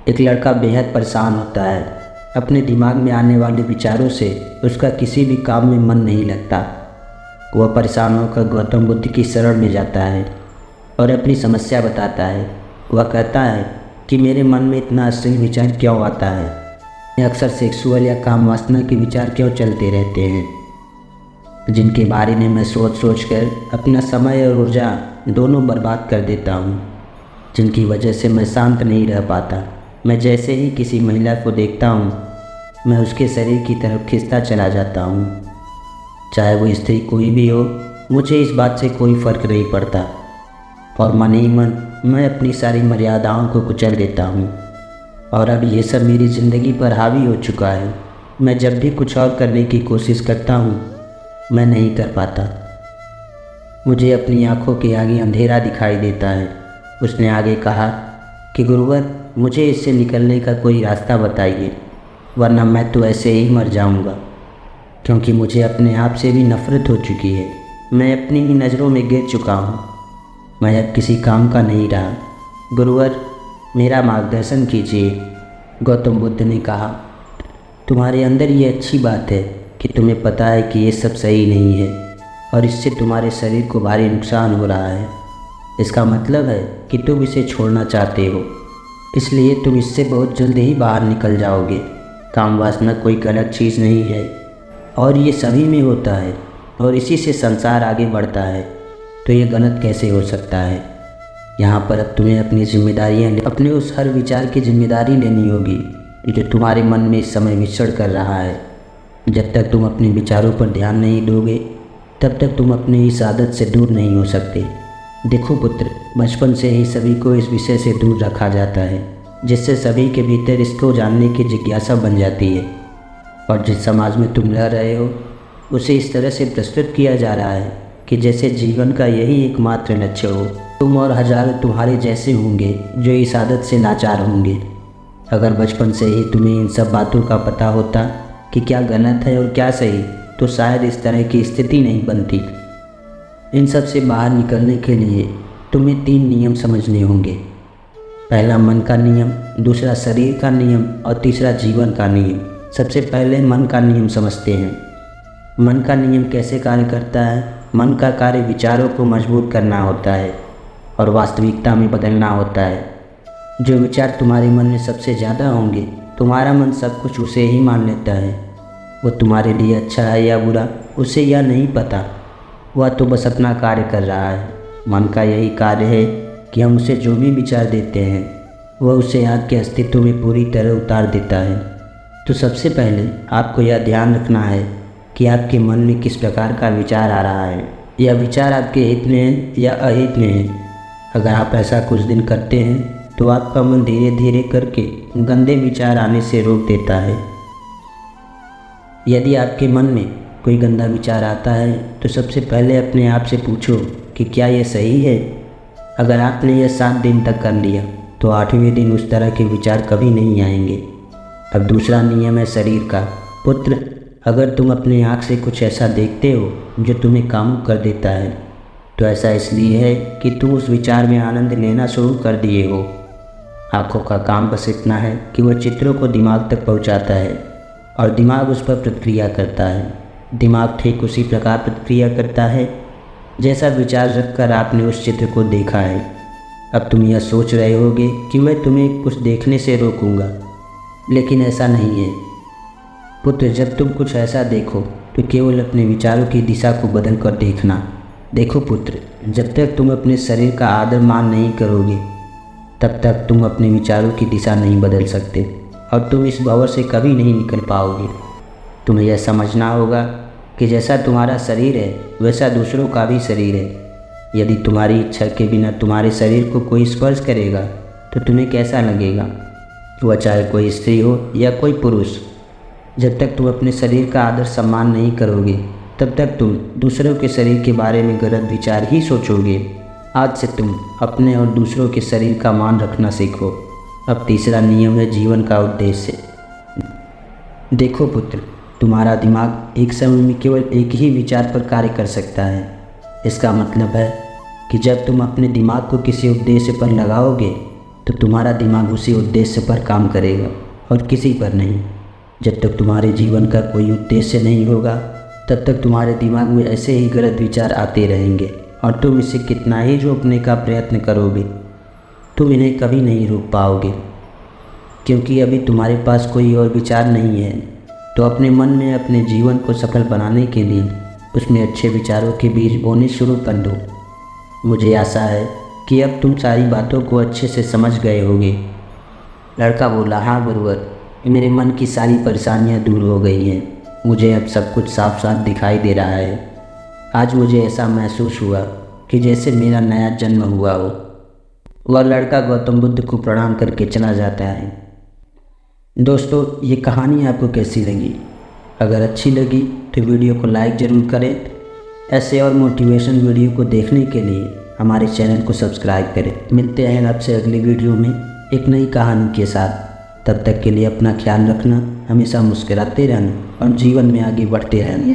एक लड़का बेहद परेशान होता है। अपने दिमाग में आने वाले विचारों से उसका किसी भी काम में मन नहीं लगता। वह परेशान होकर गौतम बुद्ध की शरण में जाता है और अपनी समस्या बताता है। वह कहता है कि मेरे मन में इतना अश्लील विचार क्यों आता है, अक्सर सेक्सुअल या काम वासना के विचार क्यों चलते रहते हैं, जिनके बारे में मैं सोच कर अपना समय और ऊर्जा दोनों बर्बाद कर देता हूँ, जिनकी वजह से मैं शांत नहीं रह पाता। मैं जैसे ही किसी महिला को देखता हूँ मैं उसके शरीर की तरफ खिंचता चला जाता हूँ, चाहे वो स्त्री कोई भी हो। मुझे इस बात से कोई फ़र्क नहीं पड़ता और मन ही मन मैं अपनी सारी मर्यादाओं को कुचल देता हूँ। और अब ये सब मेरी ज़िंदगी पर हावी हो चुका है। मैं जब भी कुछ और करने की कोशिश करता हूँ मैं नहीं कर पाता। मुझे अपनी आँखों के आगे अंधेरा दिखाई देता है। उसने आगे कहा कि गुरुवर, मुझे इससे निकलने का कोई रास्ता बताइए, वरना मैं तो ऐसे ही मर जाऊंगा, क्योंकि मुझे अपने आप से भी नफ़रत हो चुकी है। मैं अपनी ही नज़रों में गिर चुका हूँ। मैं अब किसी काम का नहीं रहा। गुरुवर, मेरा मार्गदर्शन कीजिए। गौतम बुद्ध ने कहा, तुम्हारे अंदर ये अच्छी बात है कि तुम्हें पता है कि ये सब सही नहीं है और इससे तुम्हारे शरीर को भारी नुकसान हो रहा है। इसका मतलब है कि तुम इसे छोड़ना चाहते हो, इसलिए तुम इससे बहुत जल्द ही बाहर निकल जाओगे। काम वासना कोई गलत चीज़ नहीं है और ये सभी में होता है और इसी से संसार आगे बढ़ता है, तो ये गलत कैसे हो सकता है। यहाँ पर अब तुम्हें अपनी जिम्मेदारियाँ, अपने उस हर विचार की जिम्मेदारी लेनी होगी जो तुम्हारे मन में इस समय विचरण कर रहा है। जब तक तुम अपने विचारों पर ध्यान नहीं दोगे तब तक तुम अपनी इस आदत से दूर नहीं हो सकते। देखो पुत्र, बचपन से ही सभी को इस विषय से दूर रखा जाता है, जिससे सभी के भीतर इसको जानने की जिज्ञासा बन जाती है। और जिस समाज में तुम रह रहे हो उसे इस तरह से प्रस्तुत किया जा रहा है कि जैसे जीवन का यही एकमात्र लक्ष्य हो। तुम और हजारों तुम्हारे जैसे होंगे जो इस आदत से लाचार होंगे। अगर बचपन से ही तुम्हें इन सब बातों का पता होता कि क्या गलत है और क्या सही, तो शायद इस तरह की स्थिति नहीं बनती। इन सब से बाहर निकलने के लिए तुम्हें 3 नियम समझने होंगे। पहला मन का नियम, दूसरा शरीर का नियम और तीसरा जीवन का नियम। सबसे पहले मन का नियम समझते हैं। मन का नियम कैसे कार्य करता है? मन का कार्य विचारों को मजबूत करना होता है और वास्तविकता में बदलना होता है। जो विचार तुम्हारे मन में सबसे ज़्यादा होंगे, तुम्हारा मन सब कुछ उसे ही मान लेता है। वो तुम्हारे लिए अच्छा है या बुरा उसे यह नहीं पता, वह तो बस अपना कार्य कर रहा है। मन का यही कार्य है कि हम उसे जो भी विचार देते हैं वह उसे आपके अस्तित्व में पूरी तरह उतार देता है। तो सबसे पहले आपको यह ध्यान रखना है कि आपके मन में किस प्रकार का विचार आ रहा है। यह विचार आपके हित में है या अहित में है। अगर आप ऐसा कुछ दिन करते हैं तो आपका मन धीरे धीरे करके गंदे विचार आने से रोक देता है। यदि आपके मन में कोई गंदा विचार आता है तो सबसे पहले अपने आप से पूछो कि क्या यह सही है। अगर आपने यह 7 दिन तक कर लिया तो 8वें दिन उस तरह के विचार कभी नहीं आएंगे। अब दूसरा नियम है शरीर का। पुत्र, अगर तुम अपने आँख से कुछ ऐसा देखते हो जो तुम्हें कामुक कर देता है तो ऐसा इसलिए है कि तुम उस विचार में आनंद लेना शुरू कर दिए हो। आँखों का काम बस इतना है कि वह चित्रों को दिमाग तक पहुँचाता है और दिमाग उस पर प्रतिक्रिया करता है। दिमाग ठीक उसी प्रकार प्रतिक्रिया करता है जैसा विचार रखकर आपने उस चित्र को देखा है। अब तुम यह सोच रहे होगे कि मैं तुम्हें कुछ देखने से रोकूंगा, लेकिन ऐसा नहीं है पुत्र। जब तुम कुछ ऐसा देखो तो केवल अपने विचारों की दिशा को बदल कर देखना। देखो पुत्र, जब तक तुम अपने शरीर का आदर मान नहीं करोगे तब तक तुम अपने विचारों की दिशा नहीं बदल सकते और तुम इस भंवर से कभी नहीं निकल पाओगे। तुम्हें यह समझना होगा कि जैसा तुम्हारा शरीर है वैसा दूसरों का भी शरीर है। यदि तुम्हारी इच्छा के बिना तुम्हारे शरीर को कोई स्पर्श करेगा तो तुम्हें कैसा लगेगा, वह चाहे कोई स्त्री हो या कोई पुरुष। जब तक तुम अपने शरीर का आदर सम्मान नहीं करोगे तब तक तुम दूसरों के शरीर के बारे में गलत विचार ही सोचोगे। आज से तुम अपने और दूसरों के शरीर का मान रखना सीखो। अब तीसरा नियम है जीवन का उद्देश्य। देखो पुत्र, तुम्हारा दिमाग एक समय में केवल एक ही विचार पर कार्य कर सकता है। इसका मतलब है कि जब तुम अपने दिमाग को किसी उद्देश्य पर लगाओगे तो तुम्हारा दिमाग उसी उद्देश्य पर काम करेगा और किसी पर नहीं। जब तक तुम्हारे जीवन का कोई उद्देश्य नहीं होगा तब तक तुम्हारे दिमाग में ऐसे ही गलत विचार आते रहेंगे और तुम इसे कितना ही रोकने का प्रयत्न करोगे तुम इन्हें कभी नहीं रोक पाओगे, क्योंकि अभी तुम्हारे पास कोई और विचार नहीं है। तो अपने मन में अपने जीवन को सफल बनाने के लिए उसमें अच्छे विचारों के बीज बोने शुरू कर दो। मुझे आशा है कि अब तुम सारी बातों को अच्छे से समझ गए होगे। लड़का बोला, हाँ गुरुवर, मेरे मन की सारी परेशानियाँ दूर हो गई हैं। मुझे अब सब कुछ साफ साफ दिखाई दे रहा है। आज मुझे ऐसा महसूस हुआ कि जैसे मेरा नया जन्म हुआ हो। वह लड़का गौतम बुद्ध को प्रणाम करके चला जाता है। दोस्तों, ये कहानी आपको कैसी लगी? अगर अच्छी लगी तो वीडियो को लाइक ज़रूर करें। ऐसे और मोटिवेशन वीडियो को देखने के लिए हमारे चैनल को सब्सक्राइब करें। मिलते हैं आपसे अगली वीडियो में एक नई कहानी के साथ। तब तक के लिए अपना ख्याल रखना, हमेशा मुस्कुराते रहना और जीवन में आगे बढ़ते रहना।